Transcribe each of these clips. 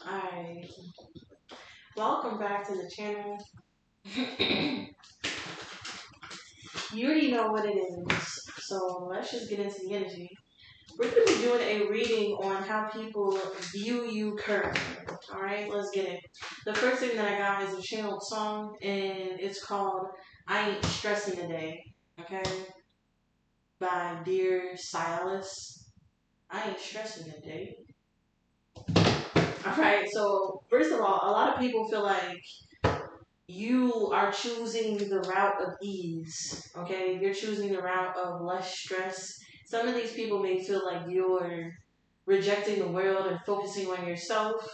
Alright, welcome back to the channel. You already know what it is, so let's just get into the energy. We're going to be doing a reading on how people view you currently. Alright, let's get it. The first thing that I got is a channeled song, and it's called I Ain't Stressing Today, okay? By Dear Silas. I ain't stressing today. Alright, so first of all, a lot of people feel like you are choosing the route of ease, okay? You're choosing the route of less stress. Some of these people may feel like you're rejecting the world and focusing on yourself.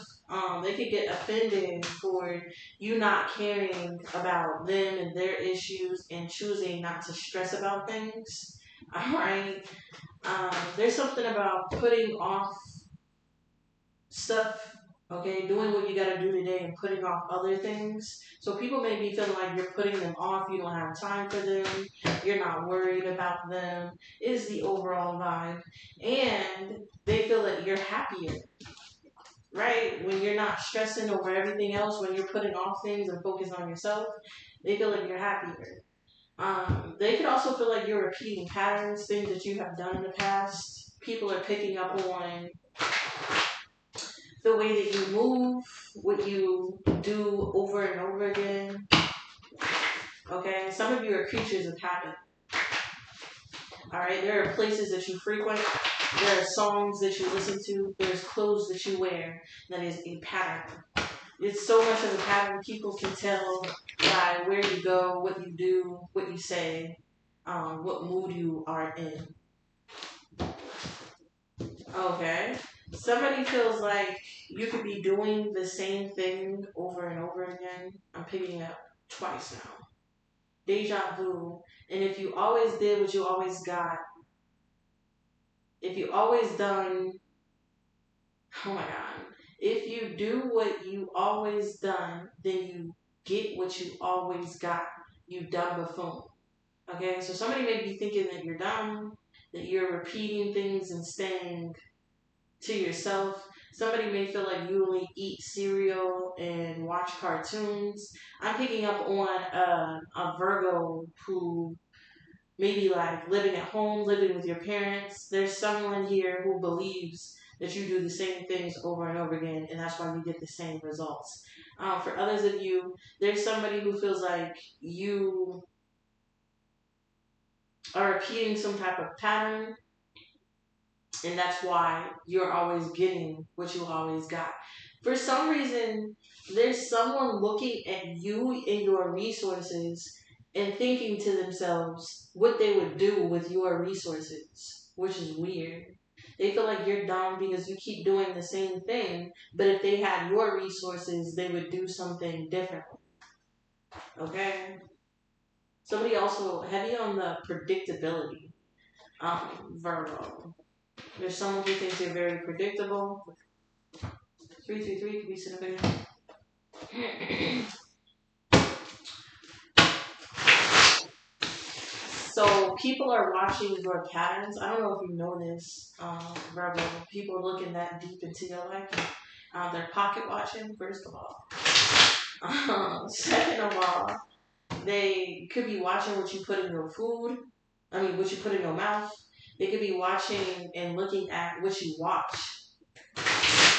They could get offended for you not caring about them and their issues and choosing not to stress about things. All right. There's something about putting off stuff, okay, doing what you got to do today and putting off other things. So people may be feeling like you're putting them off, you don't have time for them, you're not worried about them, is the overall vibe. And they feel that you're happier, right? When you're not stressing over everything else, when you're putting off things and focus on yourself, they feel like you're happier. They could also feel like you're repeating patterns, things that you have done in the past. People are picking up on the way that you move, what you do over and over again. Okay, some of you are creatures of habit. All right, there are places that you frequent, there are songs that you listen to, there's clothes that you wear that is a pattern. It's so much of a pattern, people can tell by where you go, what you do, what you say, what mood you are in. Okay. Somebody feels like you could be doing the same thing over and over again. I'm picking up twice now. Deja vu. And if you always did what you always got, if you always done, oh my God, if you do what you always done, then you get what you always got. You dumb buffoon. Okay, so somebody may be thinking that you're dumb, that you're repeating things and staying to yourself. Somebody may feel like you only eat cereal and watch cartoons. I'm picking up on a Virgo who maybe like living at home, living with your parents. There's someone here who believes that you do the same things over and over again, and that's why you get the same results. For others of you, there's somebody who feels like you are repeating some type of pattern, and that's why you're always getting what you always got. For some reason, there's someone looking at you and your resources and thinking to themselves what they would do with your resources, which is weird. They feel like you're dumb because you keep doing the same thing, but if they had your resources, they would do something differently. Okay? Somebody also heavy on the predictability. Virgo. There's someone who thinks you're very predictable. 333 could be significant. So people are watching your patterns. I don't know if you know this, Virgo. People are looking that deep into your life. They're pocket watching, first of all. Second of all, they could be watching what you put in your food. I mean, what you put in your mouth. They could be watching and looking at what you watch.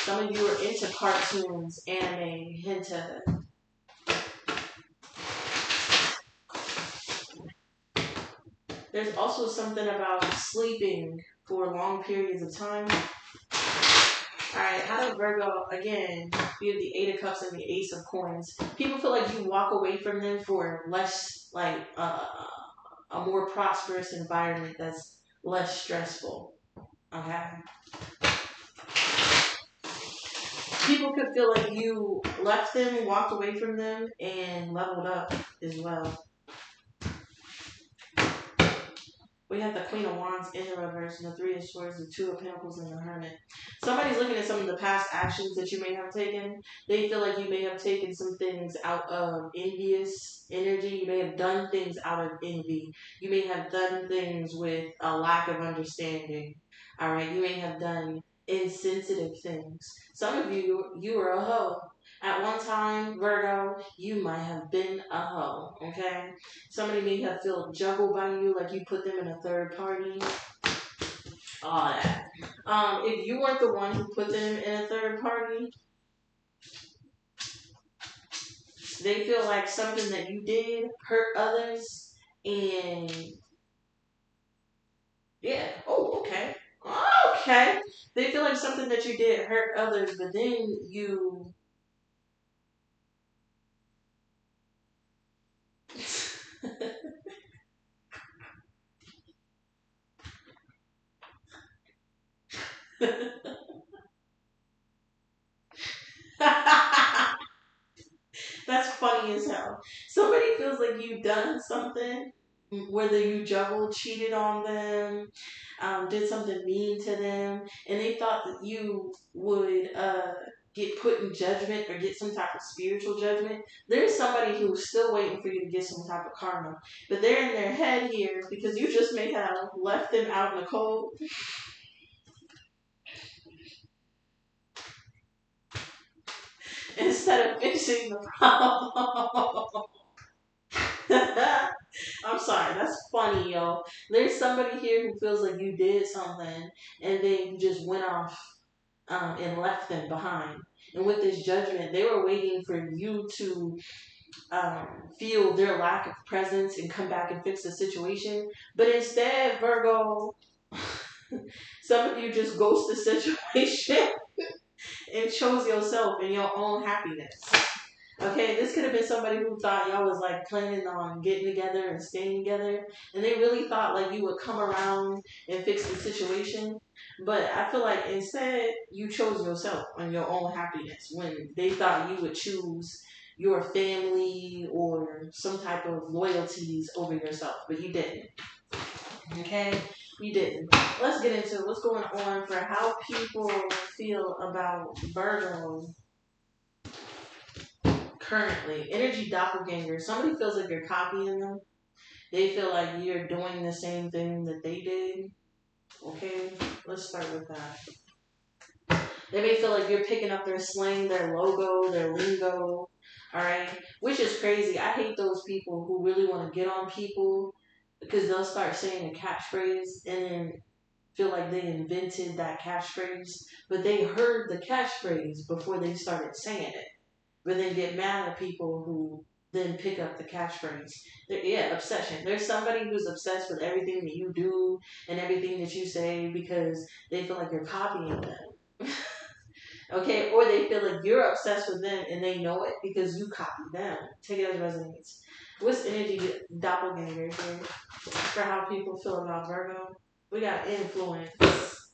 Some of you are into cartoons, anime, hentai. There's also something about sleeping for long periods of time. Alright, how does Virgo, again, be the Eight of Cups and the Ace of Coins? People feel like you walk away from them for less, like, a more prosperous environment that's less stressful. Okay? People could feel like you left them, walked away from them, and leveled up as well. We have the Queen of Wands in the reverse, and the Three of Swords, the Two of Pentacles, and the Hermit. Somebody's looking at some of the past actions that you may have taken. They feel like you may have taken some things out of envious energy. You may have done things out of envy. You may have done things with a lack of understanding. All right, you may have done in sensitive things. Some of you, you were a hoe. At one time, Virgo, you might have been a hoe, okay? Somebody may have felt juggled by you, like you put them in a third party, all that. If you weren't the one who put them in a third party, they feel like something that you did hurt others, and yeah, oh, okay. Okay. They feel like something that you did hurt others, but then you. That's funny as hell. Somebody feels like you've done something, whether you juggled, cheated on them, did something mean to them, and they thought that you would get put in judgment or get some type of spiritual judgment. There's somebody who's still waiting for you to get some type of karma, but they're in their head here because you just may have left them out in the cold. Instead of fixing the problem. I'm sorry, that's funny, yo. There's somebody here who feels like you did something and then you just went off and left them behind. And with this judgment, they were waiting for you to feel their lack of presence and come back and fix the situation. But instead, Virgo, some of you just ghost the situation and chose yourself and your own happiness. Okay, this could have been somebody who thought y'all was like planning on getting together and staying together, and they really thought like you would come around and fix the situation. But I feel like instead you chose yourself and your own happiness when they thought you would choose your family or some type of loyalties over yourself, but you didn't. Okay, you didn't. Let's get into what's going on for how people feel about Virgo currently. Energy doppelganger. Somebody feels like you're copying them. They feel like you're doing the same thing that they did. Okay, let's start with that. They may feel like you're picking up their slang, their logo, their lingo. Alright? Which is crazy. I hate those people who really want to get on people because they'll start saying a catchphrase and then feel like they invented that catchphrase, but they heard the catchphrase before they started saying it. But then get mad at people who then pick up the catchphrase. Yeah, obsession. There's somebody who's obsessed with everything that you do and everything that you say because they feel like you're copying them. Okay, or they feel like you're obsessed with them and they know it because you copy them. Take it as resonates. What's energy doppelganger here for how people feel about Virgo? We got influence,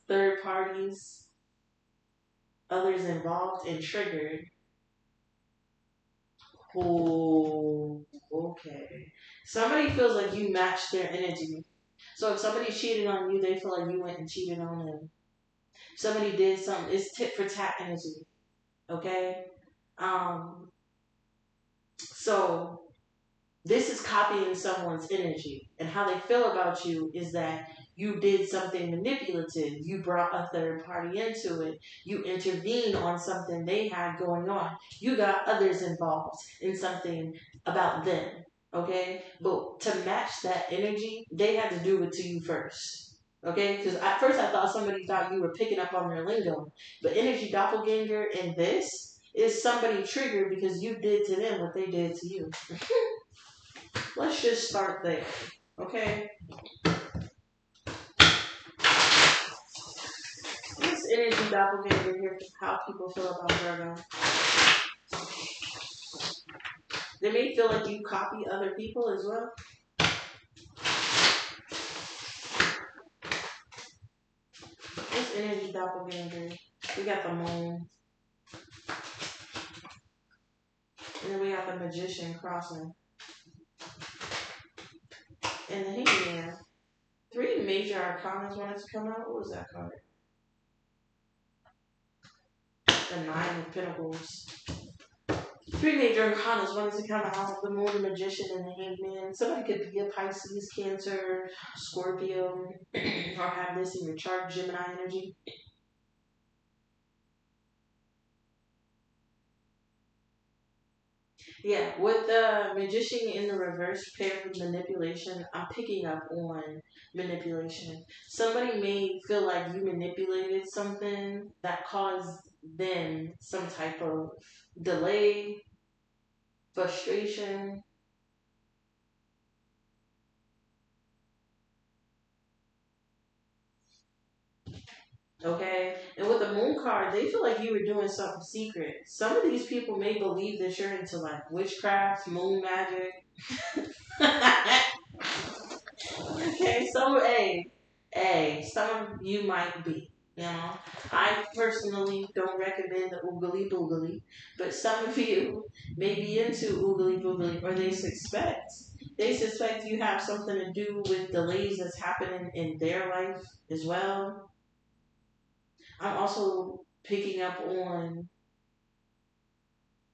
third parties, others involved, and triggered. Oh, okay. Somebody feels like you match their energy. So if somebody cheated on you, they feel like you went and cheated on them. Somebody did something. It's tit for tat energy. Okay? Um, so this is copying someone's energy. And how they feel about you is that you did something manipulative. You brought a third party into it. You intervened on something they had going on. You got others involved in something about them. Okay? But to match that energy, they had to do it to you first. Okay? Because at first I thought somebody thought you were picking up on their lingo. But energy doppelganger in this is somebody triggered because you did to them what they did to you. Let's just start there, okay? This energy doppelganger here, how people feel about Virgo. They may feel like you copy other people as well. This energy doppelganger, we got the moon. And then we got the magician crossing. And the hangman. 3 major arcanas wanted to come out. What was that card? The 9 of Pentacles. 3 major arcanas wanted to come out. The moon, the magician, and the hangman. Somebody could be a Pisces, Cancer, Scorpio, or have this in your chart, Gemini energy. Yeah, with the magician in the reverse paired with manipulation, I'm picking up on manipulation. Somebody may feel like you manipulated something that caused them some type of delay, frustration. Okay, and with the moon card, they feel like you were doing something secret. Some of these people may believe that you're into like witchcraft, moon magic. Okay, so some of you might be. You know, I personally don't recommend the oogly boogly, but some of you may be into oogly boogly, or they suspect you have something to do with delays that's happening in their life as well. I'm also picking up on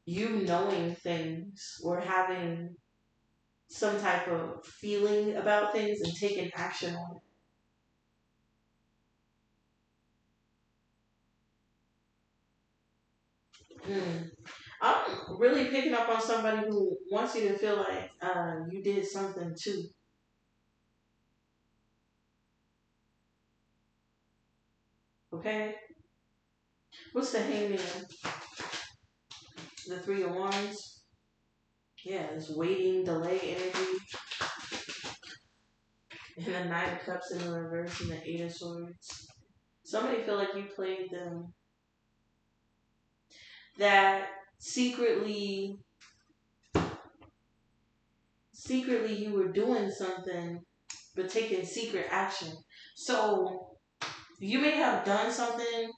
you knowing things or having some type of feeling about things and taking action on it. I'm really picking up on somebody who wants you to feel like you did something too. Okay? What's the hangman? The three of wands? Yeah, this waiting, delay energy. And the nine of cups in the reverse and the eight of swords. Somebody feel like you played them. That secretly secretly you were doing something but taking secret action. So you may have done something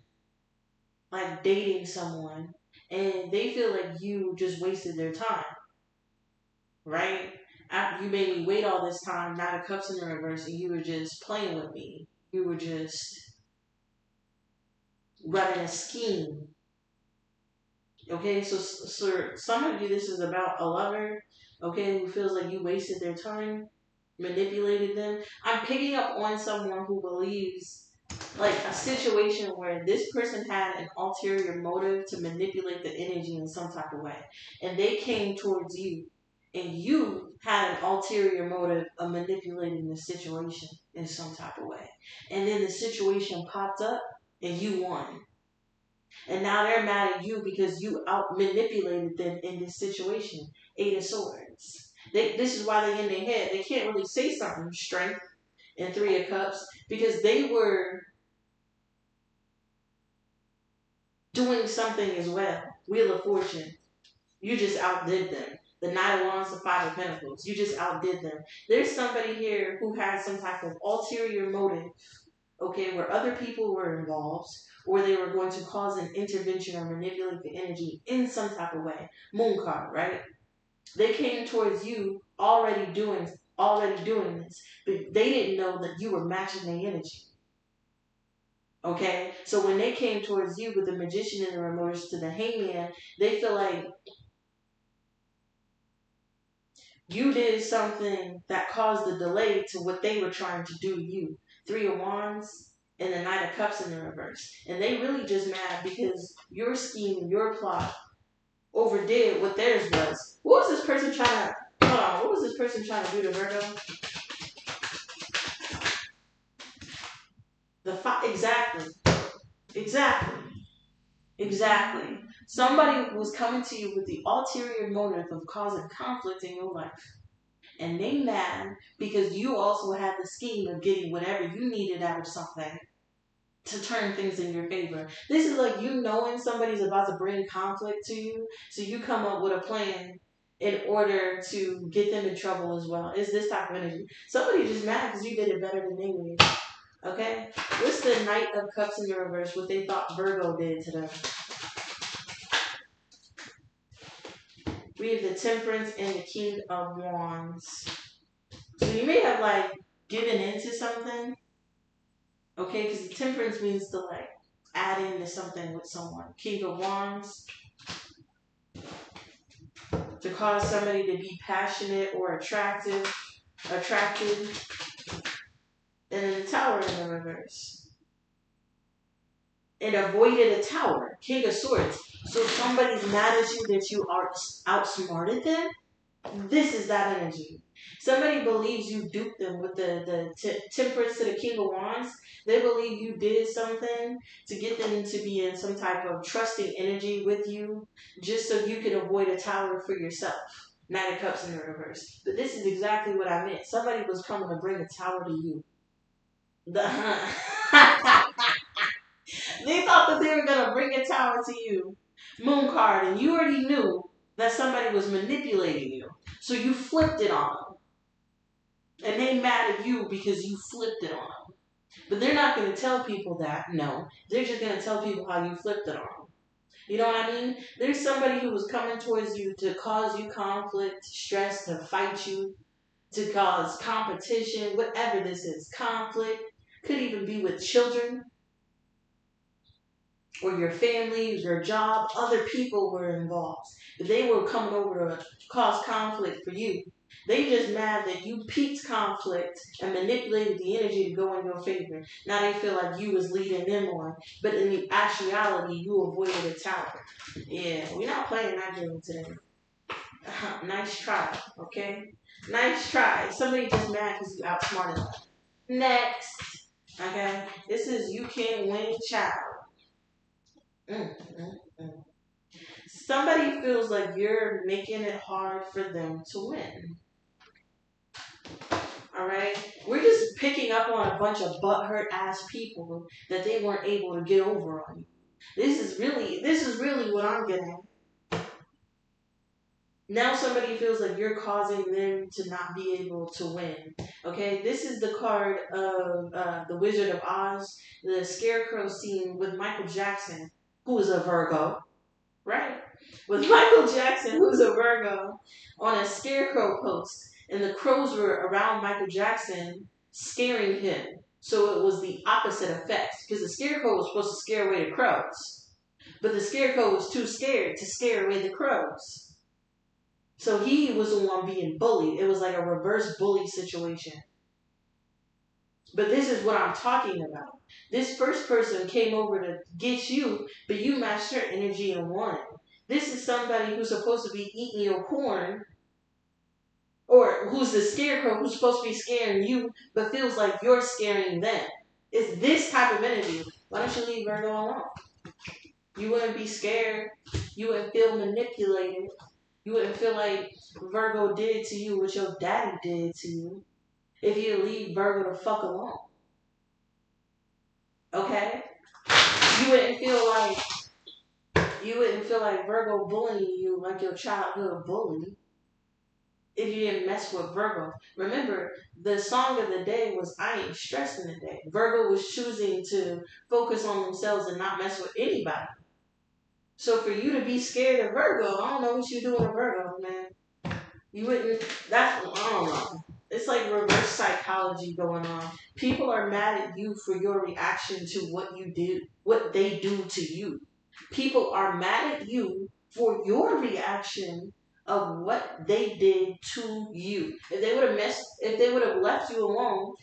like dating someone and they feel like you just wasted their time, right? You made me wait all this time, Nine of Cups in the reverse, and you were just playing with me. You were just running a scheme. Okay, so some of you, this is about a lover, okay, who feels like you wasted their time, manipulated them. I'm picking up on someone who believes like a situation where this person had an ulterior motive to manipulate the energy in some type of way. And they came towards you and you had an ulterior motive of manipulating the situation in some type of way. And then the situation popped up and you won. And now they're mad at you because you out manipulated them in this situation. Eight of Swords. This is why they in their head. They can't really say something. Strength and Three of Cups because they were doing something as well. Wheel of Fortune. You just outdid them. The Knight of Wands, the Five of Pentacles. You just outdid them. There's somebody here who has some type of ulterior motive, okay, where other people were involved, or they were going to cause an intervention or manipulate the energy in some type of way. Moon card, right? They came towards you already doing this, but they didn't know that you were matching their energy. Okay, so when they came towards you with the magician and the remote to the hangman, they feel like you did something that caused the delay to what they were trying to do to you. Three of Wands and the Knight of Cups in the reverse. And they really just mad because your scheme, your plot overdid what theirs was. What was this person trying to, hold on, what was this person trying to do to Virgo? Exactly. Exactly. Exactly. Somebody was coming to you with the ulterior motive of causing conflict in your life. And they mad because you also had the scheme of getting whatever you needed out of something to turn things in your favor. This is like you knowing somebody's about to bring conflict to you, so you come up with a plan in order to get them in trouble as well. It's this type of energy. Somebody just mad because you did it better than they did. Okay? What's the Knight of Cups in the reverse? What they thought Virgo did to them. We have the Temperance and the King of Wands. So you may have like given into something, okay? Because the Temperance means to like add into something with someone. King of Wands, to cause somebody to be passionate or attracted, and then the Tower in the reverse. And avoided a tower. King of Swords. So somebody's mad at you that you are outsmarted them. This is that energy. Somebody believes you duped them with the temperance to the king of wands. They believe you did something to get them to be in some type of trusting energy with you, just so you could avoid a tower for yourself. Nine of Cups in the reverse. But this is exactly what I meant. Somebody was coming to bring a tower to you. The They thought that they were gonna bring a tower to you. Moon card, and you already knew that somebody was manipulating you. So you flipped it on them. And they mad at you because you flipped it on them. But they're not going to tell people that. No. They're just going to tell people how you flipped it on them. You know what I mean? There's somebody who was coming towards you to cause you conflict, stress, to fight you, to cause competition, whatever this is. Conflict. Could even be with children or your family, your job. Other people were involved. But they were coming over to cause conflict for you. They just mad that you piqued conflict and manipulated the energy to go in your favor. Now they feel like you was leading them on. But in the actuality, you avoided a tower. Yeah, we're not playing that game today. Nice try, okay? Nice try. Somebody just mad because you outsmarted them. Next. Okay? This is You Can't Win, Child. Mm. Somebody feels like you're making it hard for them to win. Alright? We're just picking up on a bunch of butthurt ass people that they weren't able to get over on you. This is really what I'm getting. Now somebody feels like you're causing them to not be able to win. Okay? This is the card of the Wizard of Oz, the scarecrow scene with Michael Jackson, who is a Virgo. Right? With Michael Jackson, who's a Virgo, on a scarecrow post. And the crows were around Michael Jackson, scaring him. So it was the opposite effect. Because the scarecrow was supposed to scare away the crows. But the scarecrow was too scared to scare away the crows. So he was the one being bullied. It was like a reverse bully situation. But this is what I'm talking about. This first person came over to get you, but you matched her energy and won. This is somebody who's supposed to be eating your corn, or who's the scarecrow who's supposed to be scaring you, but feels like you're scaring them. It's this type of energy. Why don't you leave Virgo alone? You wouldn't be scared. You wouldn't feel manipulated. You wouldn't feel like Virgo did to you what your daddy did to you if you leave Virgo the fuck alone. Okay? You wouldn't feel like Virgo bullying you like your childhood bully if you didn't mess with Virgo. Remember, the song of the day was I Ain't Stressing Today. Virgo was choosing to focus on themselves and not mess with anybody. So for you to be scared of Virgo, I don't know what you're doing to Virgo, man. You wouldn't, I don't know. It's like reverse psychology going on. People are mad at you for your reaction to what you did, what they do to you. People are mad at you for your reaction of what they did to you. If they would have left you alone,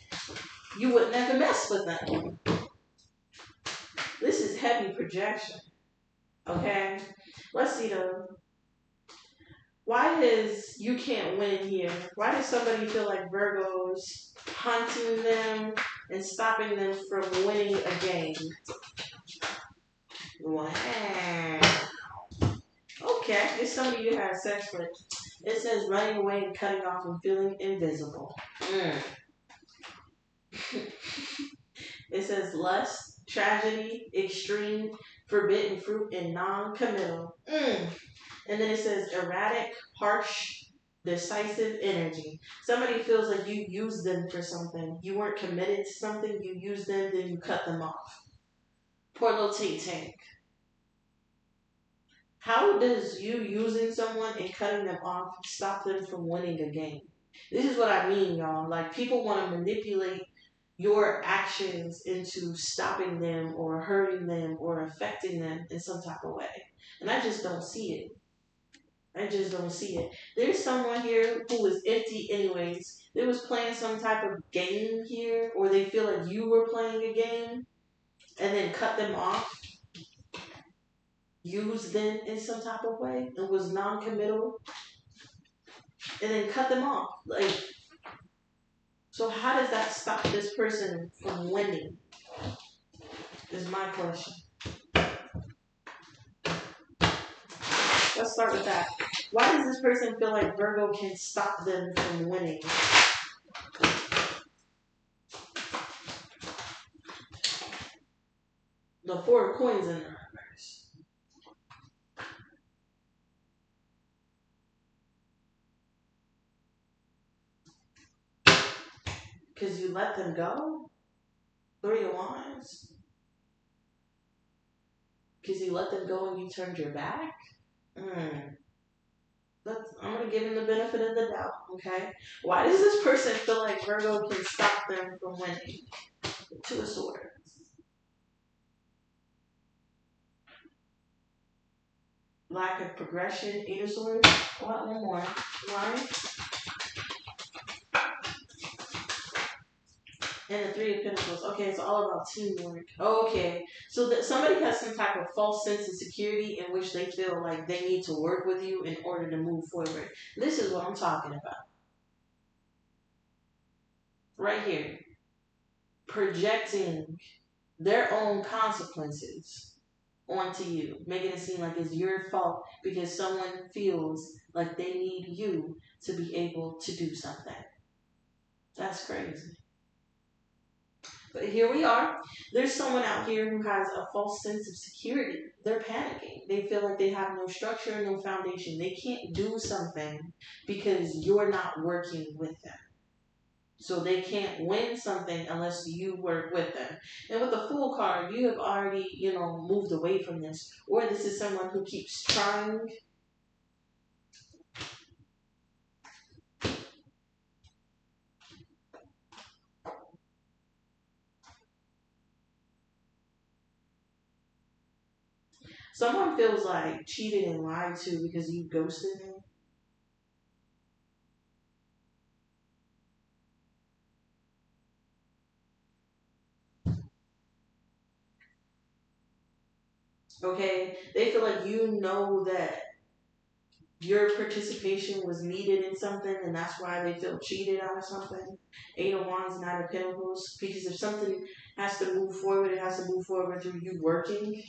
you would never mess with them. This is heavy projection. Okay? Let's see though. Why does You Can't Win here? Why does somebody feel like Virgo's hunting them and stopping them from winning a game? Wow. Okay, it's somebody you had sex with. It says running away and cutting off and feeling invisible. It says lust, tragedy, extreme, forbidden fruit, and non-committal. And then it says erratic, harsh, decisive energy. Somebody feels like you used them for something. You weren't committed to something. You used them, then you cut them off. Poor little tank. How does you using someone and cutting them off stop them from winning a game? This is what I mean, y'all. Like, people want to manipulate your actions into stopping them or hurting them or affecting them in some type of way. And I just don't see it. I just don't see it. There's someone here who is empty anyways. They was playing some type of game here, or they feel like you were playing a game and then cut them off. used them in some type of way and was non-committal, and then cut them off. Like, so how does that stop this person from winning? Is my question. Let's start with that. Why does this person feel like Virgo can stop them from winning? The Four of Coins in the reverse. Because you let them go? Three of Wands? Because you let them go and you turned your back? I'm going to give him the benefit of the doubt, okay? Why does this person feel like Virgo can stop them from winning? Two of Swords. Lack of progression, Eight of Swords. One more. One. And the Three of Pentacles. Okay, it's all about teamwork. Okay, so that somebody has some type of false sense of security in which they feel like they need to work with you in order to move forward. This is what I'm talking about. Right here. Projecting their own consequences onto you, making it seem like it's your fault because someone feels like they need you to be able to do something. That's crazy. But here we are. There's someone out here who has a false sense of security. They're panicking. They feel like they have no structure, no foundation. They can't do something because you're not working with them. So they can't win something unless you work with them. And with the Fool card, you have already, moved away from this. Or this is someone who keeps trying. Someone feels like cheated and lied to because you ghosted them. Okay? They feel like you know that your participation was needed in something and that's why they feel cheated out of something. Eight of Wands, Nine of Pentacles. Because if something has to move forward, it has to move forward through you working.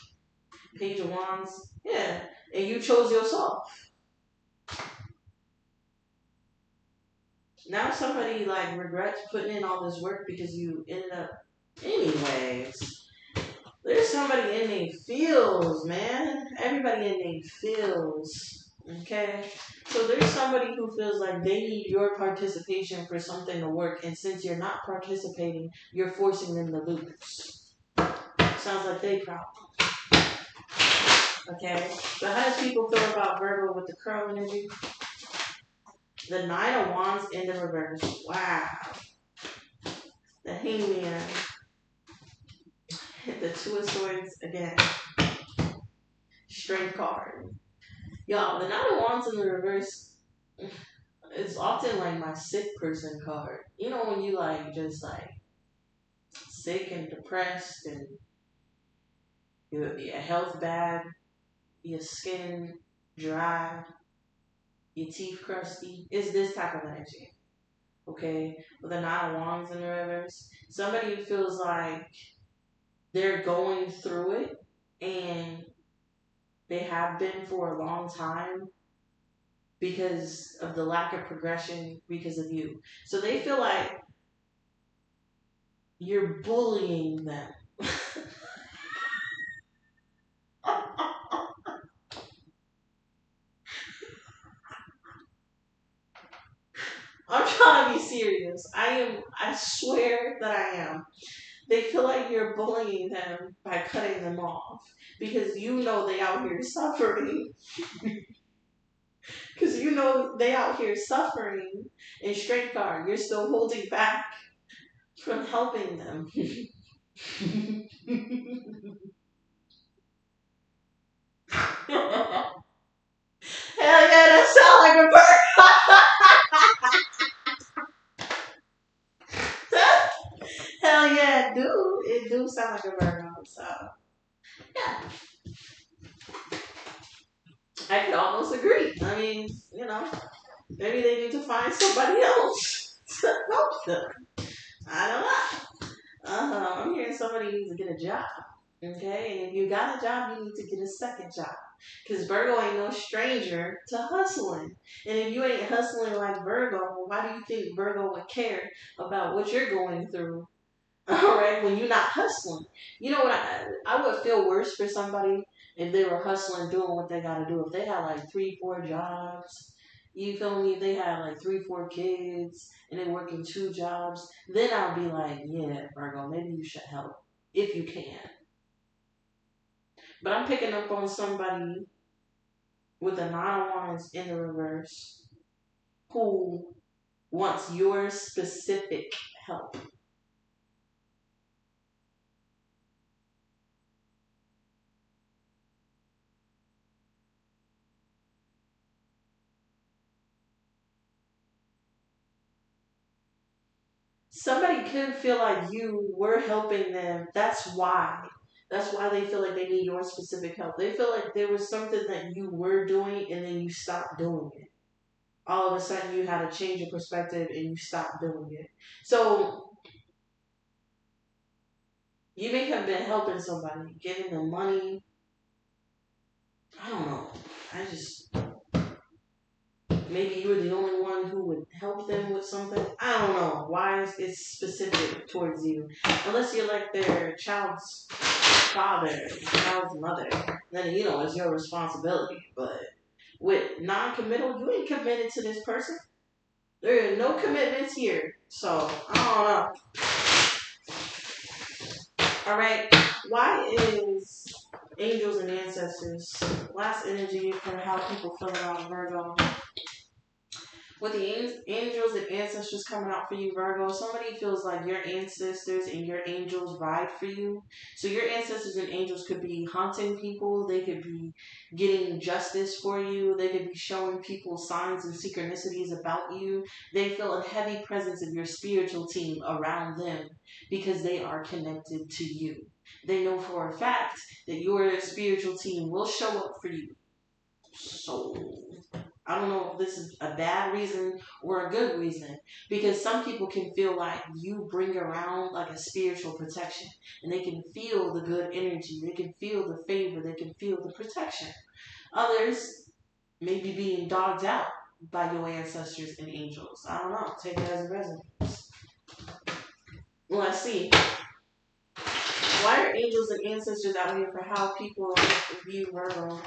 Page of Wands. Yeah. And you chose yourself. Now somebody like regrets putting in all this work because you ended up anyways. There's somebody in their feels, man. Everybody in their feels. Okay? So there's somebody who feels like they need your participation for something to work, and since you're not participating, you're forcing them to lose. Sounds like they problem. Okay? So how does people feel about Virgo with the curl energy? The Nine of Wands in the reverse. Wow. The Hangman. The Two of Swords again. Strength card. Y'all, the Nine of Wands in the reverse is often like my sick person card. You know when you just sick and depressed and your health bad, your skin dry, your teeth crusty. It's this type of energy. Okay? With the Nine of Wands in the reverse. Somebody feels like they're going through it and they have been for a long time because of the lack of progression because of you. So they feel like you're bullying them. I'm trying to be serious. I swear that I am. They feel like you're bullying them by cutting them off because you know they out here suffering. Because you know they out here suffering. In Strength card, you're still holding back from helping them. Hell yeah, that sound like a bird. Hell yeah, it do. It do sound like a Virgo. So, yeah. I could almost agree. I mean, you know, maybe they need to find somebody else to help them. I don't know. I'm hearing somebody needs to get a job. Okay, and if you got a job, you need to get a second job. Because Virgo ain't no stranger to hustling. And if you ain't hustling like Virgo, why do you think Virgo would care about what you're going through? All right, when you're not hustling. You know what? I would feel worse for somebody if they were hustling, doing what they got to do. If they had like 3, 4 jobs, you feel me? If they had like 3, 4 kids and they working 2 jobs, then I'll be like, yeah, Virgo, maybe you should help if you can. But I'm picking up on somebody with a 9 of Wands in the reverse who wants your specific help. Somebody could feel like you were helping them. That's why. That's why they feel like they need your specific help. They feel like there was something that you were doing and then you stopped doing it. All of a sudden you had a change of perspective and you stopped doing it. So you may have been helping somebody, giving them money. I don't know. I just maybe you were the only one who would help them with something. I don't know why it's specific towards you. Unless you're like their child's father, child's mother, then you know it's your responsibility. But with non-committal, you ain't committed to this person. There are no commitments here. So I don't know. All right. Why is angels and ancestors last energy for how people feel about Virgo? With the angels and ancestors coming out for you, Virgo, somebody feels like your ancestors and your angels ride for you. So your ancestors and angels could be haunting people. They could be getting justice for you. They could be showing people signs and synchronicities about you. They feel a heavy presence of your spiritual team around them because they are connected to you. They know for a fact that your spiritual team will show up for you. So I don't know if this is a bad reason or a good reason because some people can feel like you bring around like a spiritual protection and they can feel the good energy, they can feel the favor, they can feel the protection. Others may be being dogged out by your ancestors and angels. I don't know. Take it as a resonates. Let's see. Why are angels and ancestors out here for how people view Virgo?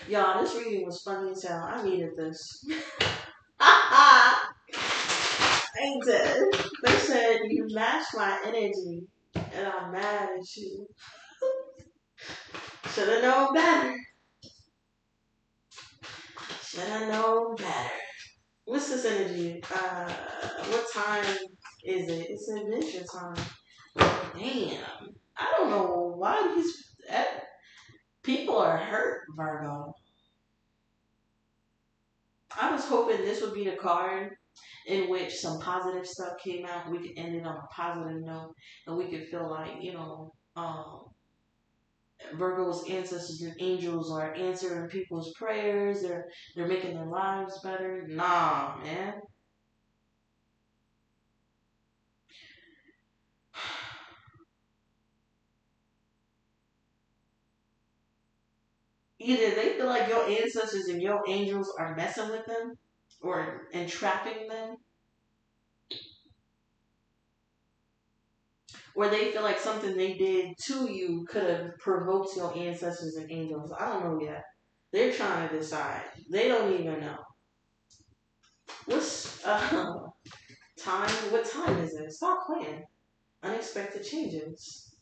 Y'all, this reading was funny as hell. I needed this. Ain't it? They said you match my energy and I'm mad at you. Should have known better. Should have known better. What's this energy? What time is it? It's adventure time. Damn. I don't know why these people are hurt, Virgo. I was hoping this would be the card in which some positive stuff came out. We could end it on a positive note, and we could feel like Virgo's ancestors and angels are answering people's prayers. They're making their lives better. Nah, man. Either they feel like your ancestors and your angels are messing with them or entrapping them, or they feel like something they did to you could have provoked your ancestors and angels. I don't know yet. They're trying to decide. They don't even know. What's time? What time is it? Stop playing. Unexpected changes.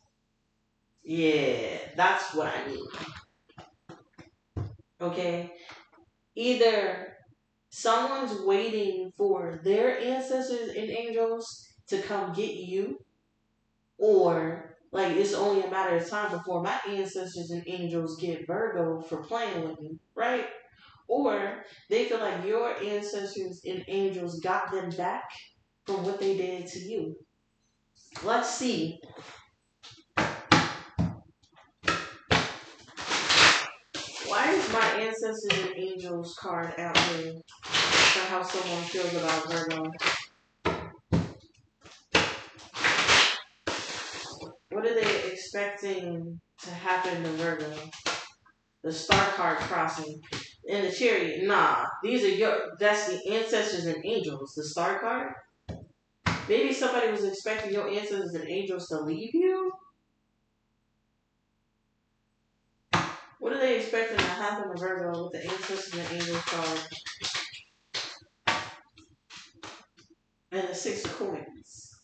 Yeah, that's what I mean. Okay? Either someone's waiting for their ancestors and angels to come get you, or like it's only a matter of time before my ancestors and angels get Virgo for playing with me, right? Or they feel like your ancestors and angels got them back from what they did to you. Let's see. ancestors and angels card out here for how someone feels about Virgo. What are they expecting to happen to Virgo? The star card crossing. And the chariot. Nah, that's the ancestors and angels. The star card? Maybe somebody was expecting your ancestors and angels to leave you? What are they expecting to happen to Virgo with the ancestors and angels card? And the 6 of coins.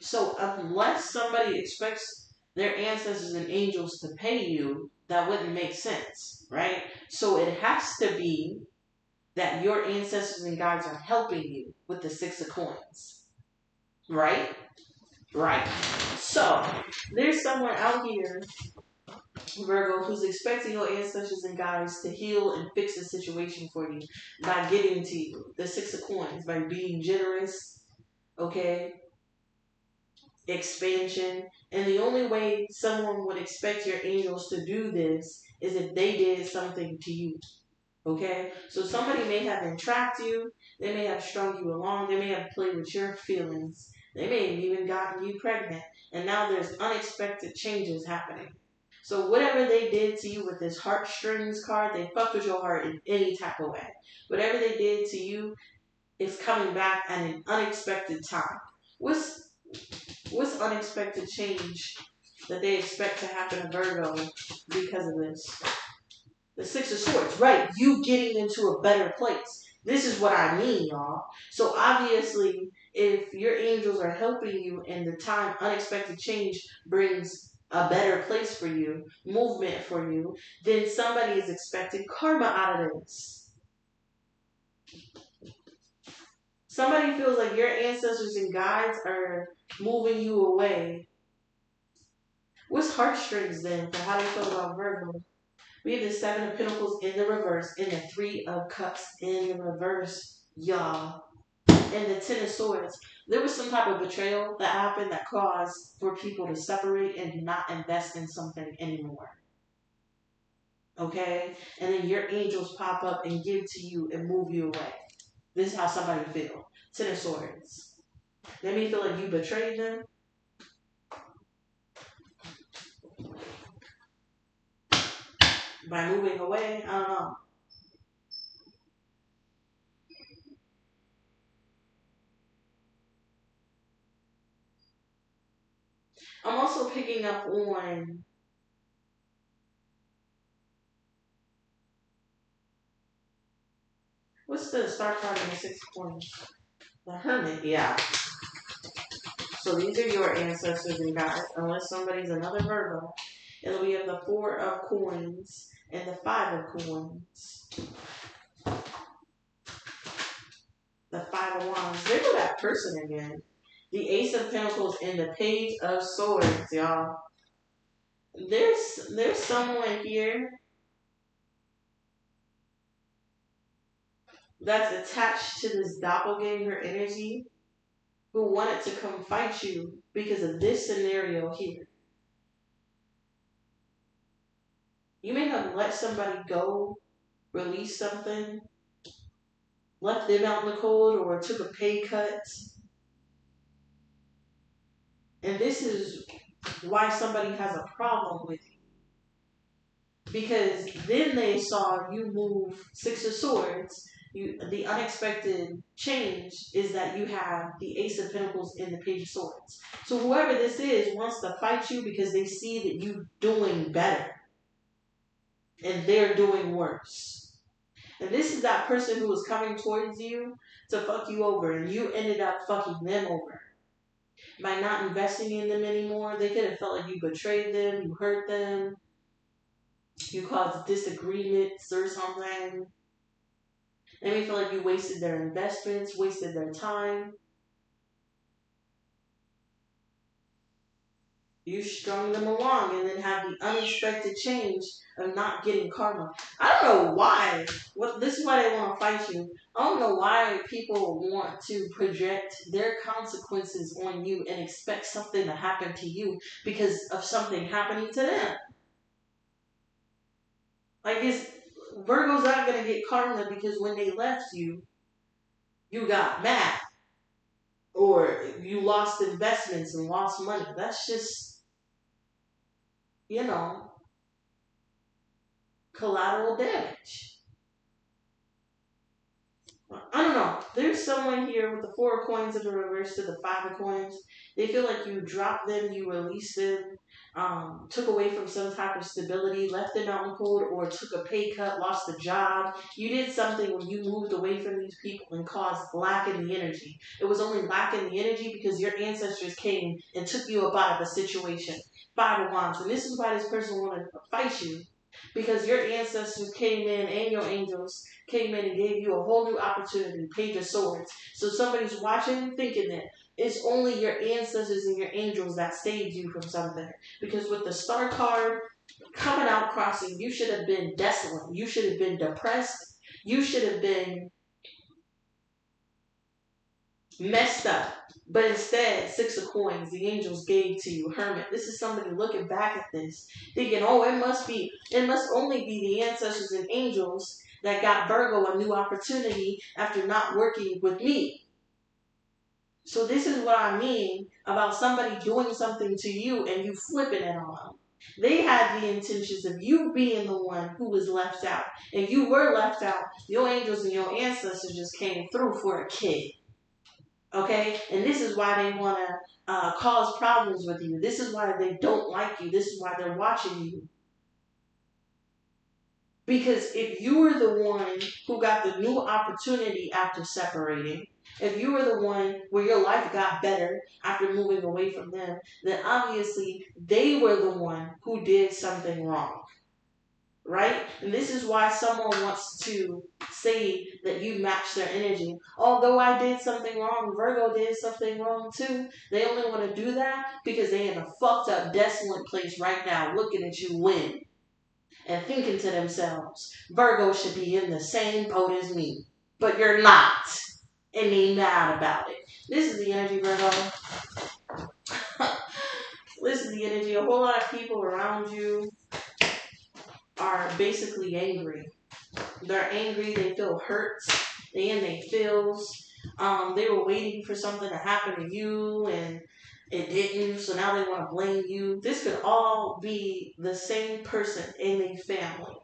So unless somebody expects their ancestors and angels to pay you, that wouldn't make sense, right? So it has to be that your ancestors and guides are helping you with the 6 of coins, right? Right. So there's someone out here, Virgo, who's expecting your ancestors and guides to heal and fix the situation for you by getting to you the 6 of coins, by being generous, okay? Expansion. And the only way someone would expect your angels to do this is if they did something to you. Okay? So somebody may have entrapped you, they may have strung you along, they may have played with your feelings, they may have even gotten you pregnant, and now there's unexpected changes happening. So whatever they did to you with this heartstrings card, they fucked with your heart in any type of way. Whatever they did to you is coming back at an unexpected time. What's unexpected change that they expect to happen to Virgo because of this? The 6 of Swords, right? You getting into a better place. This is what I mean, y'all. So obviously, if your angels are helping you and the time unexpected change brings a better place for you, movement for you, then somebody is expecting karma out of this. Somebody feels like your ancestors and guides are moving you away. What's heartstrings then for how they feel about Virgo? We have the 7 of Pentacles in the reverse and the 3 of Cups in the reverse, y'all. And the 10 of Swords. There was some type of betrayal that happened that caused for people to separate and not invest in something anymore. Okay? And then your angels pop up and give to you and move you away. This is how somebody feels. 10 of Swords. They may feel like you betrayed them. By moving away, I don't know. I'm also picking up on what's the star card in the 6 of Coins? The Hermit, yeah. So these are your ancestors and guides, unless somebody's another Virgo. And we have the 4 of Coins and the 5 of Coins. The 5 of Wands. There go that person again. The Ace of Pentacles and the Page of Swords, y'all. There's someone here that's attached to this doppelganger energy who wanted to come fight you because of this scenario here. You may have let somebody go, release something, left them out in the cold, or took a pay cut. And this is why somebody has a problem with you. Because then they saw you move 6 of Swords. The unexpected change is that you have the Ace of Pentacles and the Page of Swords. So whoever this is wants to fight you because they see that you're doing better. And they're doing worse. And this is that person who was coming towards you to fuck you over. And you ended up fucking them over. By not investing in them anymore, they could have felt like you betrayed them, you hurt them, you caused disagreements or something. They may feel like you wasted their investments, wasted their time. You strung them along and then have the unexpected change of not getting karma. I don't know why. This is why they want to fight you. I don't know why people want to project their consequences on you and expect something to happen to you because of something happening to them. Like, Virgo's not going to get karma because when they left you, you got mad. Or you lost investments and lost money. That's just, you know, collateral damage. I don't know. There's someone here with the 4 of coins in the reverse to the 5 of coins. They feel like you dropped them, you released them, took away from some type of stability, left them out in cold, or took a pay cut, lost a job. You did something when you moved away from these people and caused lack in the energy. It was only lack in the energy because your ancestors came and took you up out of the situation. 5 of Wands. And this is why this person wanted to fight you. Because your ancestors came in and your angels came in and gave you a whole new opportunity, Page of Swords. So somebody's watching thinking that it's only your ancestors and your angels that saved you from something. Because with the Star card coming out crossing, you should have been desolate. You should have been depressed. You should have been messed up. But instead, 6 of coins, the angels gave to you, Hermit. This is somebody looking back at this, thinking, oh, it must only be the ancestors and angels that got Virgo a new opportunity after not working with me. So this is what I mean about somebody doing something to you and you flipping it on them. They had the intentions of you being the one who was left out. And you were left out. Your angels and your ancestors just came through for a kid. Okay? And this is why they want to cause problems with you. This is why they don't like you. This is why they're watching you. Because if you were the one who got the new opportunity after separating, if you were the one where your life got better after moving away from them, then obviously they were the one who did something wrong. Right? And this is why someone wants to say that you match their energy. Although I did something wrong, Virgo did something wrong too. They only want to do that because they're in a fucked up, desolate place right now looking at you win and thinking to themselves, Virgo should be in the same boat as me. But you're not. And they mad about it. This is the energy, Virgo. This is the energy. A whole lot of people around you are basically angry. They're angry, they feel hurt, they in their feels. They were waiting for something to happen to you and it didn't, so now they want to blame you. This could all be the same person in a family.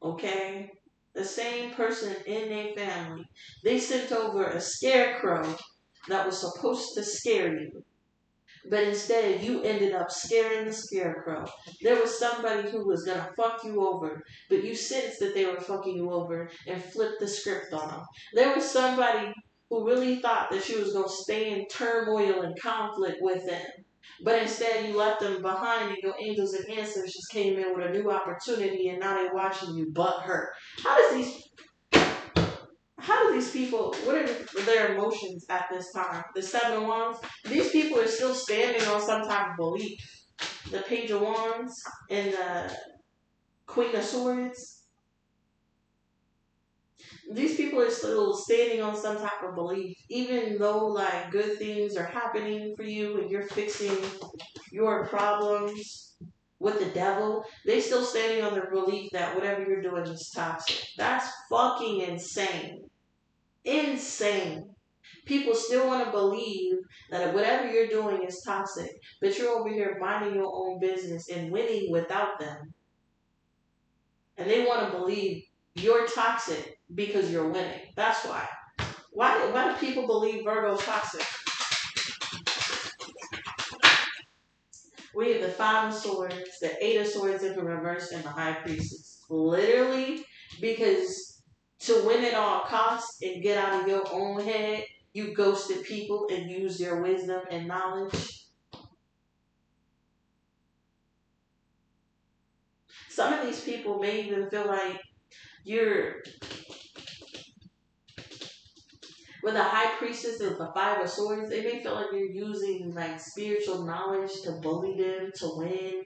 Okay? The same person in a family. They sent over a scarecrow that was supposed to scare you. But instead, you ended up scaring the scarecrow. There was somebody who was going to fuck you over, but you sensed that they were fucking you over and flipped the script on them. There was somebody who really thought that you was going to stay in turmoil and conflict with them. But instead, you left them behind and your angels and ancestors came in with a new opportunity and now they're watching you butt hurt. How do these people, what are their emotions at this time? The 7 of Wands, these people are still standing on some type of belief. The Page of Wands and the Queen of Swords, these people are still standing on some type of belief. Even though like good things are happening for you and you're fixing your problems with the devil, they still standing on their belief that whatever you're doing is toxic. That's fucking insane. Insane. People still want to believe that whatever you're doing is toxic, but you're over here minding your own business and winning without them. And they want to believe you're toxic because you're winning. That's why. Why do people believe Virgo's toxic? We have the 5 of Swords, the 8 of Swords in the reverse, and the High Priestess. Literally, because to win at all costs and get out of your own head, you ghosted people and used your wisdom and knowledge. Some of these people may even feel like you're With a high priestess of the five of swords, they may feel like you're using like spiritual knowledge to bully them to win.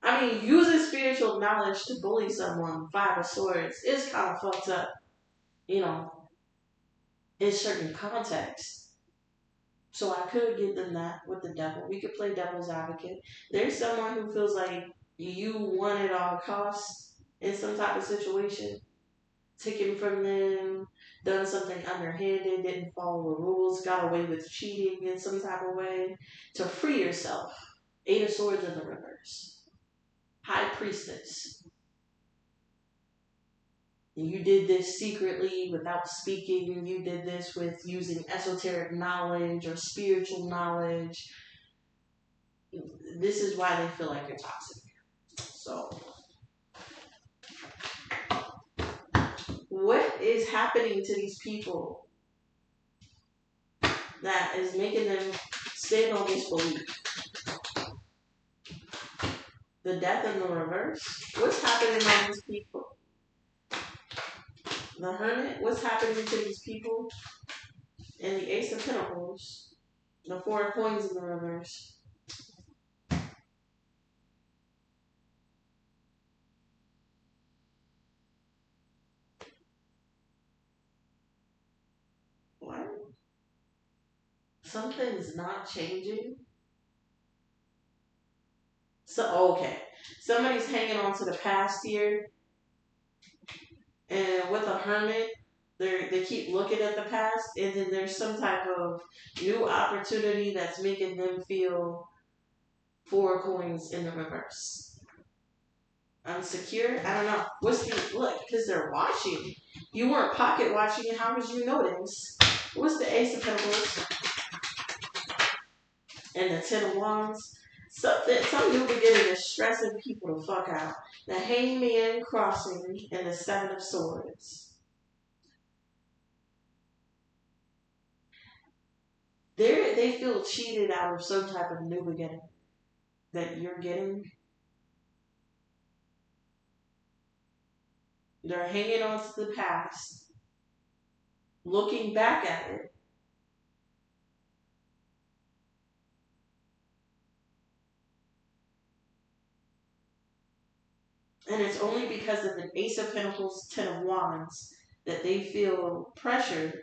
I mean, using spiritual knowledge to bully someone, five of swords, is kind of fucked up, you know, in certain contexts. So I could give them that with the devil. We could play devil's advocate. There's someone who feels like you won at all costs in some type of situation, taken from them, done something underhanded, didn't follow the rules, got away with cheating in some type of way to free yourself. Eight of Swords in the reverse. High Priestess. You did this secretly without speaking. You did this with using esoteric knowledge or spiritual knowledge. This is why they feel like you're toxic. So, what is happening to these people that is making them stand on this belief? The Death in the reverse? What's happening on these people? The Hermit? What's happening to these people? And the Ace of Pentacles. The Four of Coins in the reverse. What? Something's not changing? So, okay. Somebody's hanging on to the past here. And with a Hermit, they keep looking at the past, and then there's some type of new opportunity that's making them feel Four of Coins in the reverse. Unsecure? I don't know. What's the look? Because they're watching. You weren't pocket watching, how would you notice? What's the Ace of Pentacles? And the Ten of Wands? Some new beginning is stressing people the fuck out. The Hangman crossing and the Seven of Swords. They feel cheated out of some type of new beginning that you're getting. They're hanging on to the past, looking back at it. And it's only because of the Ace of Pentacles, Ten of Wands, that they feel pressured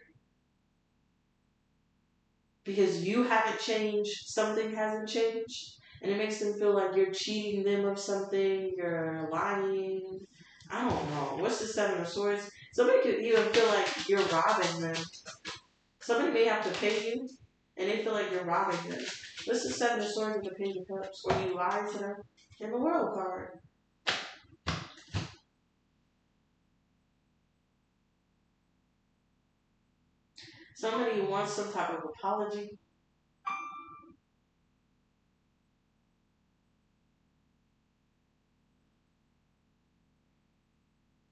because you haven't changed, something hasn't changed, and it makes them feel like you're cheating them of something, you're lying. I don't know. What's the Seven of Swords? Somebody could even feel like you're robbing them. Somebody may have to pay you, and they feel like you're robbing them. What's the Seven of Swords with the Page of Cups? Or you lie to them in the World card. Somebody wants some type of apology.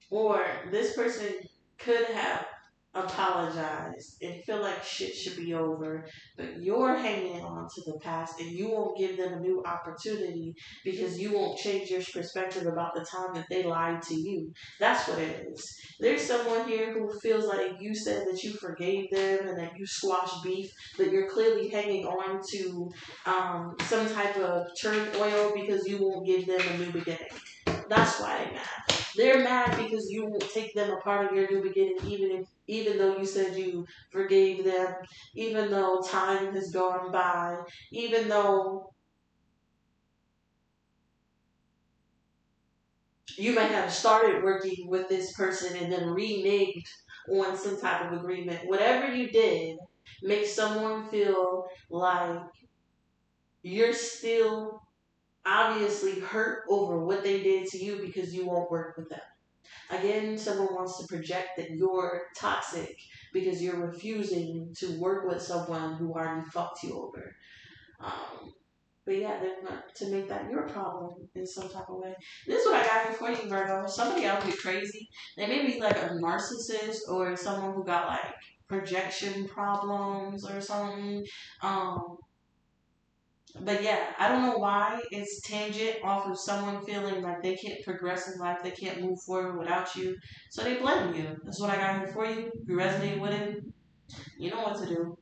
Or this person could have apologized and feel like shit should be over, but you're hanging on to the past and you won't give them a new opportunity because you won't change your perspective about the time that they lied to you. That's what it is. There's someone here who feels like you said that you forgave them and that you squashed beef, but you're clearly hanging on to some type of turmoil because you won't give them a new beginning. That's why they're mad. They're mad because you won't take them a part of your new beginning, even though you said you forgave them, even though time has gone by, even though you might have started working with this person and then reneged on some type of agreement. Whatever you did makes someone feel like you're still obviously hurt over what they did to you because you won't work with them. Again, someone wants to project that you're toxic because you're refusing to work with someone who already fucked you over. But yeah, they're not to make that your problem in some type of way. This is what I got here for you, Virgo. Somebody out here crazy. They may be like a narcissist or someone who got like projection problems or something. But yeah, I don't know why it's tangent off of someone feeling like they can't progress in life, they can't move forward without you. So they blame you. That's what I got here for you. If you resonate with it, you know what to do.